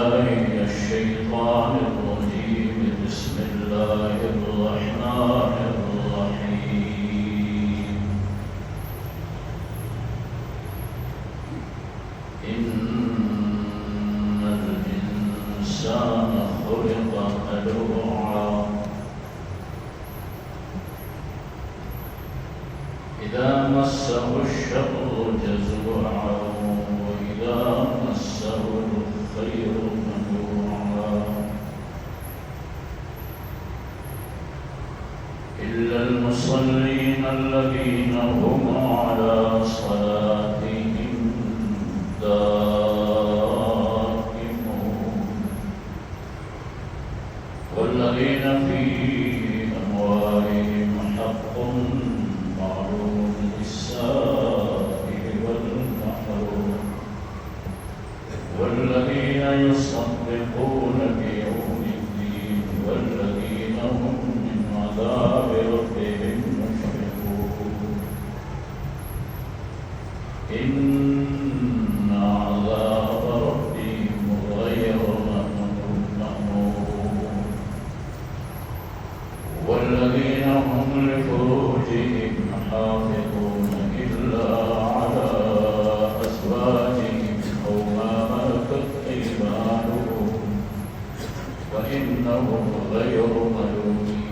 بالله من الشيطان الرجيم. بسم الله الرحمن الرحيم. إن الإنسان خلق هلوعا إذا مسه الشر جزوعا وإذا مسه الخير منوعا إلا المصلين الذين هم على صلاتهم دائمون والذين في أموالهم حق معلوم للسائل والمحروم والذين يصدقون بيوم الدين والذين هم من عذاب ربهم مشفقون. إن عذاب ربهم غير مأمون والذين هم لفروجهم حافظون إلا على أزواجهم أو ما ملكت أيمانهم فإنهم غير ملومين.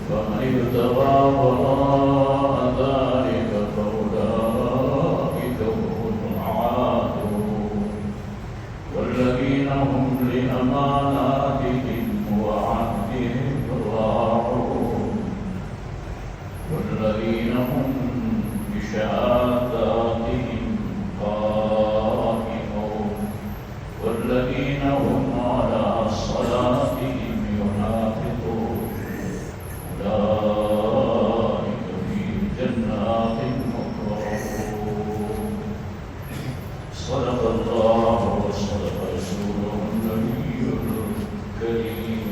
فمن ابتغى وراء ذلك فأولئك هم العادون والذين هم لأماناتهم وعهدهم راعون والذين هم بشهاداتهم قائمون والذين هم على صلاتهم يحافظون أولئك في جنات مكرمون. صدق الله وصدق رسوله النبي الكريم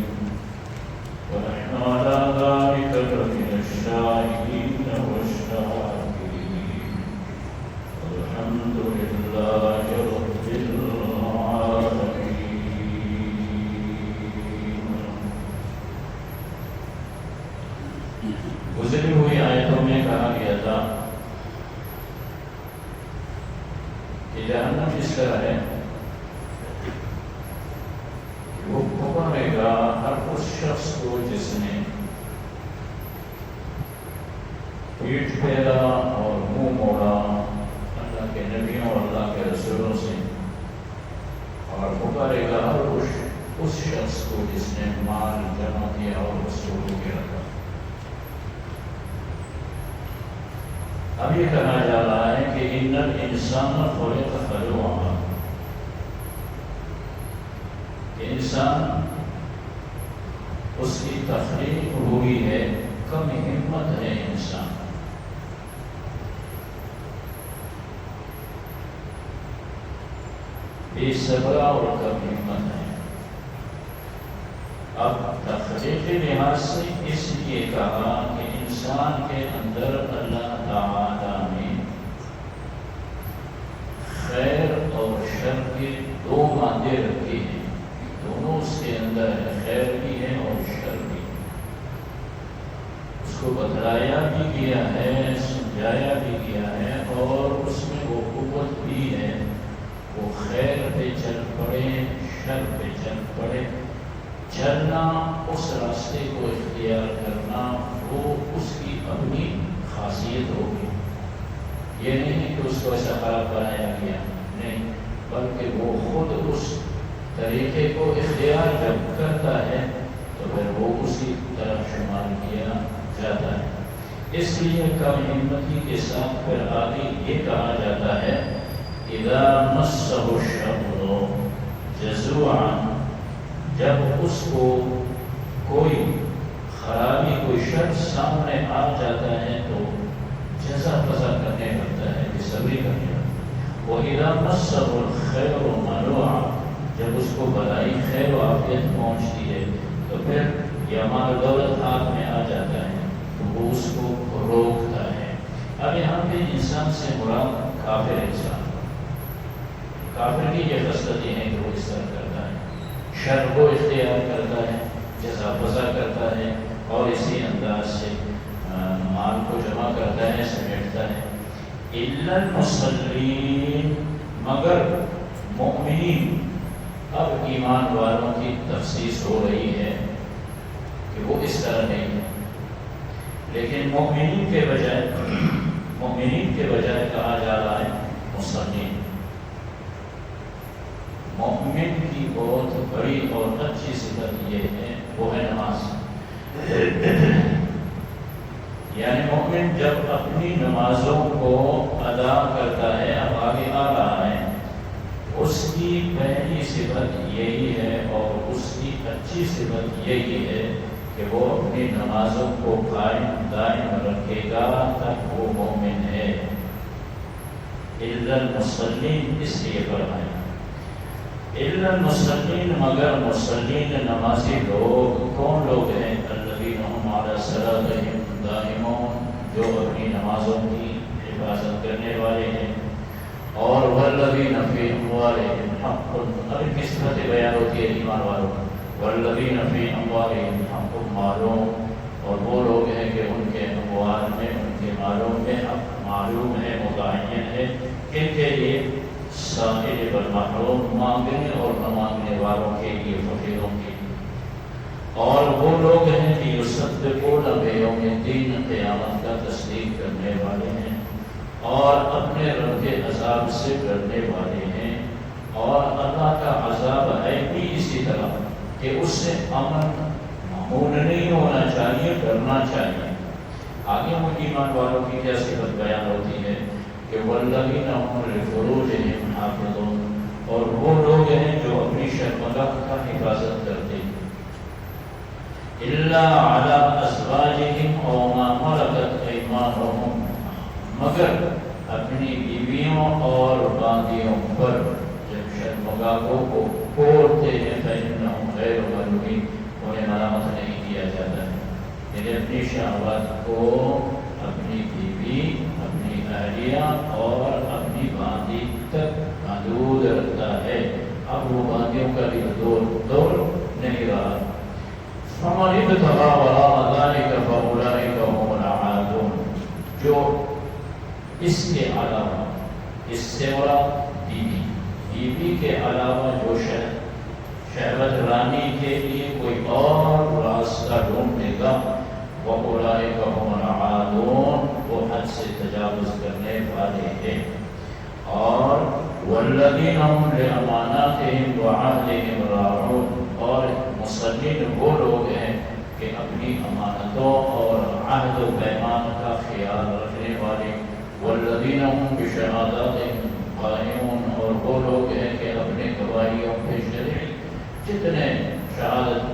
ونحن على ذلك لمن الشاهدين والشاكرين والحمد لله رب العالمين. گزری ہوئی آیتوں میں کہا گیا تھا کہ جہنم اس طرح ہے وہ پکڑے گا ہر اس شخص کو جس نے پیٹھ پھیرا اور منہ موڑا اللہ کے نبیوں اور اللہ کے رسولوں سے، اور پکارے گا ہر اس شخص کو جس نے مال جمع کیا اور وصول کے رکھا. اب یہ کہا جا رہا ہے کہ ان الانسان خلق ہلوعا، انسان اس کی تخلیق ہوئی ہے کم ہمت ہے انسان. بے صبر اور کم ہمت ہے. اب تخلیقی لحاظ سے اس لیے کہا کہ انسان کے اندر اللہ تعالی نے خیر اور شر کے دو مادے رکھے ہیں، دونوں اس کے اندر ہے، خیر بھی ہے اور شر بھی. اس کو بتلایا بھی گیا ہے، سمجھایا بھی گیا ہے، اور اس میں وہ قوت بھی ہے. وہ خیر پہ چل پڑے، شر پہ چل پڑے. چلنا، اس راستے کو اختیار کرنا، وہ اس کی اپنی خاصیت ہوگی. یہ نہیں کہ اس کو ایسا خراب بنایا گیا، نہیں، بلکہ وہ خود اس طریقے کو اختیار جب کرتا ہے تو پھر وہ اسی طرف شمار کیا جاتا ہے. اس لیے کم ہمتی کے ساتھ پھر آگے یہ کہا جاتا ہے اذا مسہ الشر جزوعا، جب اس کو کوئی خرابی، کوئی شر سامنے آ جاتا ہے تو جزا پزا کرنے لگتا ہے، بے صبری کرنے لگتا ہے. وَإِذَا مَسَّهُ الْخَيْرُ مَنُوعًا، جب اس کو بھلائی خیر و عافیت پہنچتی ہے تو پھر یہ مال دولت ہاتھ میں آ جاتا ہے تو وہ اس کو روکتا ہے. اب یہاں پہ انسان سے مراد کافر انسان. کافر کی یہ خصلت یہ ہے کہ وہ اس طرح کرتا ہے، شر کو اختیار کرتا ہے، جزا فضا کرتا ہے اور اسی انداز سے مال کو جمع کرتا ہے، سمیٹتا ہے۔ الا المصلین، مگر مؤمنین۔ اب ایمان والوں کی تخصیص ہو رہی ہے کہ وہ اس طرح نہیں ہے، لیکن مؤمنین کے بجائے کہا جا رہا ہے مصلین۔ مومن کی بہت بڑی اور اچھی صفت یہ ہے، وہ ہے نماز۔ یعنی مومن جب اپنی نمازوں کو ادا کرتا ہے، اب آگے آ رہا ہے، اس کی پہلی صفت یہی ہے اور اس کی اچھی صفت یہی ہے کہ وہ اپنی نمازوں کو قائم دائم رکھے گا تک وہ مومن ہے۔ الا المصلین اس لیے فرمایا، الا المصلین، مگر مصلین نمازی لوگ۔ کون لوگ ہیں؟ الذین هم علی صلاتهم دائمون، جو اپنی نمازوں کی حفاظت کرنے والے ہیں۔ اور والذین فی اموالہم حق، اب ان کی صفت بیان ہوتی ہے ایمان والوں۔ والذین فی اموالہم حق معلوم، اور وہ لوگ ہیں کہ ان کے اموال میں، ان کے مالوں میں حق معلوم ہے، متعین ہے۔ کن کے لیے؟ سائل والمحروم، مانگنے اور نہ مانگنے والوں کے لیے، فقیروں کے لیے۔ اور وہ لوگ ہیں کہ یصدقون بیوم الدین، قیامت کا تصدیق کرنے والے ہیں اور اپنے رب کے عذاب سے ڈرنے والے ہیں۔ اور اللہ کا عذاب ہے بھی اسی طرح کہ اس سے امن معمول نہیں ہونا چاہیے، ڈرنا چاہیے۔ آگے وہ ایمان والوں کی کیا صفت بیان ہوتی ہے کہ والذین هم لفروجہم حافظون، اور وہ لوگ ہیں جو اپنی شرمگاہ کا حفاظت کرتے ہیں۔ الا علی ازواجہم او ما ملکت ایمانہم، مگر اپنی بیویوں اور باندیوں پر جب شرمگاہوں کو کھولتے ہیں فإنہم غیر ملومین، انہیں ملامت نہیں کیا جاتا ہے۔ یعنی اپنی شہوات کو اپنی بیوی، اپنی اہلیہ اور اپنی باندی تک محدود رکھتا ہے۔ اب وہ باندیوں کا بھی دور نہیں رہا۔ فمن ابتغى وراء ذلك فأولئك هم العادون، جو اس کے علاوہ، اس سے مراد بیوی کے علاوہ جو شہوت رانی کے لیے کوئی اور راستہ ڈھونڈے گا، وَأُولَئِكَ هُمُ الْعَادُونَ، وہ حد سے تجاوز کرنے والے ہیں۔ اور وَالَّذِينَ هُمْ لِأَمَانَاتِهِمْ وَعَهْدِهِمْ رَاعُونَ، اور مصلین وہ لوگ ہیں کہ اپنی امانتوں اور عہد و پیمان کا خیال رکھنے والے۔ وَالَّذِينَ هُمْ بِشَهَادَاتِهِمْ قَائِمُونَ، اور وہ لوگ ہیں کہ اپنے گواہیوں پہ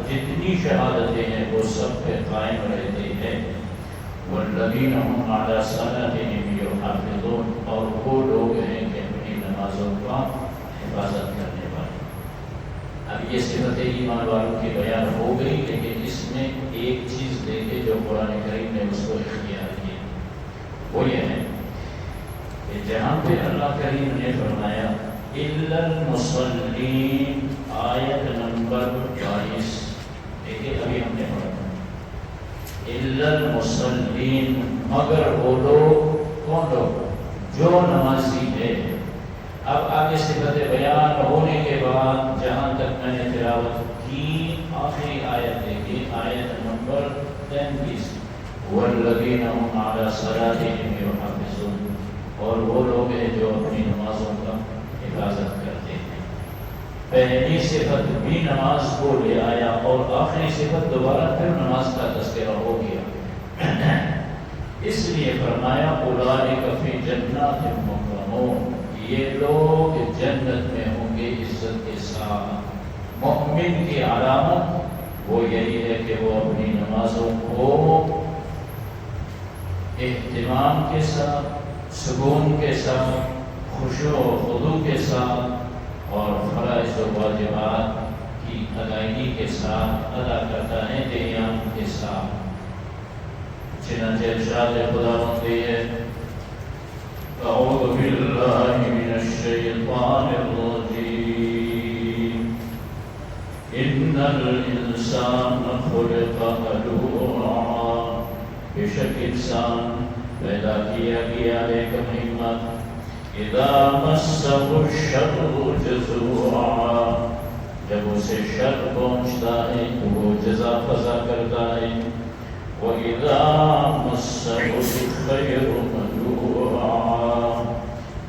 جتنی شہادتیں ہیں وہ سب پہ قائم رہتے ہیں۔ والذین هم علی صلاتهم یحافظون، اور وہ لوگ ہیں کہ اپنی نمازوں کا حفاظت کرنے والے۔ اب یہ صفت ایمان والوں کی بیان ہو گئی، لیکن اس میں ایک چیز دیکھے جو قرآن کریم نے اس کو اختیار کی، وہ یہ ہے کہ جہاں پہ اللہ کریم نے فرمایا الا المصلین، آیت نمبر 22، دیکھیے ابھی ہم نے پڑھا الا المصلین، مگر وہ لوگ، کون لوگ؟ جو نمازی ہے۔ اب آگے صفت بیان ہونے کے بعد جہاں تک میں نے تلاوت کی، آخری آیت دیکھیے، آیت نمبر 33، والذین هم علی صلاتهم یحافظون، اور وہ لوگ ہیں جو اپنی نمازوں کا حفاظت کرتے ہیں۔ پہلی صفت بھی نماز کو لے آیا اور آخری صفت دوبارہ پھر نماز کا تذکرہ ہو گیا، اس لیے فرمایا اولئک فی جنات مکرمون، یہ لوگ جنت میں ہوں گے عزت کے ساتھ۔ مومن کی علامت وہ یہی ہے کہ وہ اپنی نمازوں کو اہتمام کے ساتھ، سکون کے ساتھ، خشوع و خضوع کے ساتھ اور فرائض و واجبات کی ادائیگی کے ساتھ ادا کرتا ہے، دیان کے ساتھ۔ چنانچہ ارشاد خداوند ہے اعوذ باللہ من الشیطان الرجیم الانسان خلق ہلوعا، بے شک انسان پیدا کیا گیا ہے کمہمت، اذا مسہ الشر جزوعا، جب اسے شر پہنچتا ہے تو وہ جزا فضا کرتا ہے، وَإِذَا مَسَّهُ الْخَيْرُ مَنُوعًا،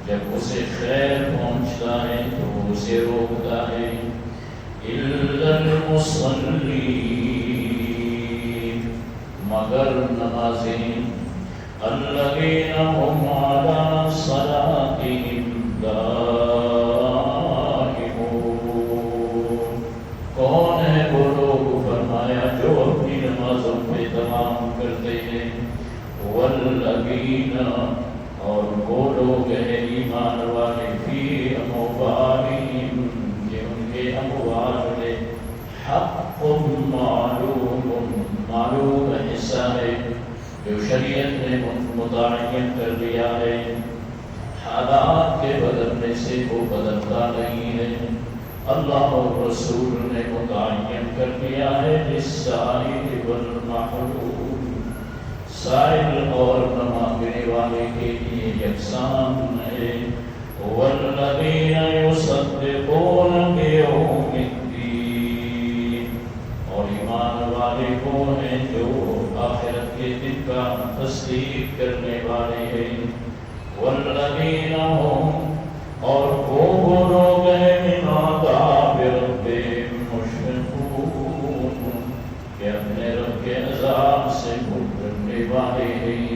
جب اسے خیر پہنچتا ہے تو وہ اسے روکتا ہے، إِلَّا الْمُصَلِّينَ، مگر نمازین، الَّذِينَ هُمْ عَلَىٰ صَلَاتِهِمْ دَائِمُونَ، کون ہے وہ لوگ؟ فرمایا جو اپنی نمازوں پہ دوام کرتے ہیں، والذین، اور وہ لوگ ہیں ایمان والے، فی اموالہم، یہ ان کے اموال میں حق معلوم، معلوم حصہ ہے جو شریعت نے متعین کر دیا ہے، حالات کے بدلنے سے وہ بدلتا نہیں ہے، اللہ اور رسول نے متعین کر دیا ہے، للسائل والمحروم، سائل اور نہ مانگنے والے کے لیے یکساں ہے، والذین یصدقون بیوم الدین، اور ایمان والے وہ ہیں جو آخرت کے دن کا تصدیق کرنے والے ہیں، والذین ہم، اور وہ لوگ ہیں من عذاب ربہم مشفقون، کہ اپنے رب کے عذاب سے ڈرنے والے ہیں،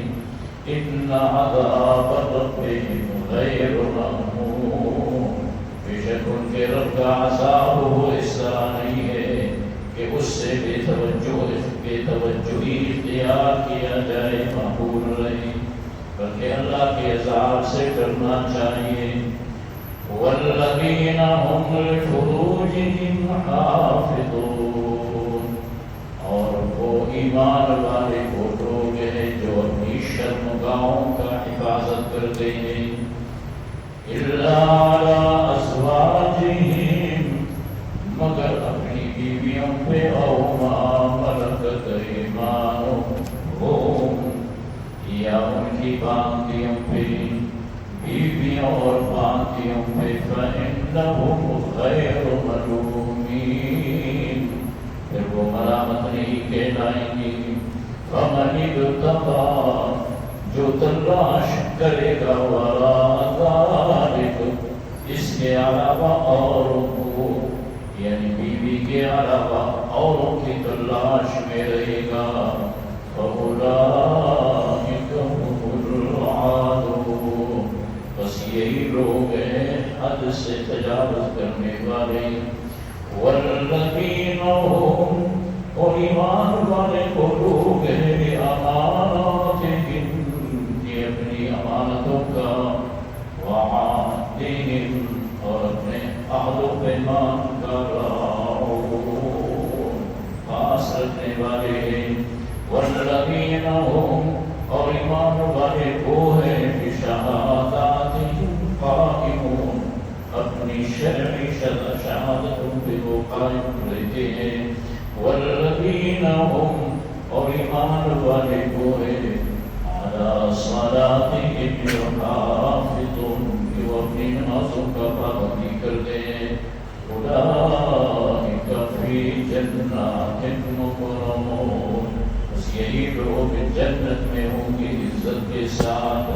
ان عذاب ربہم غیر مأمون، بے شک ان کے رب کا عذاب وہ اس طرح نہیں ہے کہ اس سے بے توجہی اختیار کیا جائے، معقول رہے، بلکہ اللہ کے عذاب سے ڈرنا چاہیے، والذین هم لفروجهم حافظون، اور وہ ایمان والے وہ لوگ ہیں جو اپنی شرمگاہوں کا حفاظت کرتے ہیں، الا علی ازواجہم، مگر اپنی بیویوں پہ، او ما ملکت ایمانہم، یا ان کی باندیوں پہ، بیویوں اور باندیوں پہ، فَإِنَّهُمْ غَيْرُ مَلُومِينَ، پھر وہ ملامت نہیں کہلائیں گی، فَمَنِ ابْتَغَىٰ، جو تلاش کرے گا، وَرَاءَ ذَلِكَ، اس کے علاوہ اوروں کو، یعنی بیوی کے علاوہ اوروں کی تلاش میں رہے گا، فَأُولَٰئِكَ هُمُ الْعَادُونَ، بس یہی لوگ ہیں حد سے تجاوز کرنے والے، والذین ہم، اور ایمان والے وہ لوگ ہیں بِأَمَانَاتِهِمْ، کہ اپنی امانتوں کا، وعہدہم، اور اپنے عہد و پیمان کا، راعون، خاص رکھنے والے ہیں، والذین ہم، اور ایمان والے وہ ہیں بشہاداتہم قائمون، اپنی شرعی شہادتوں پہ وہ قائم رہتے ہیں، والذین ہم، اور ایمان والے وہ ہیں علی صلاتہم یحافظون، جو اپنی نمازوں کا پابندی کرتے ہیں، اولئک فی جنات مکرمون، بس یہی لوگ جنت میں ہوں گے عزت کے ساتھ،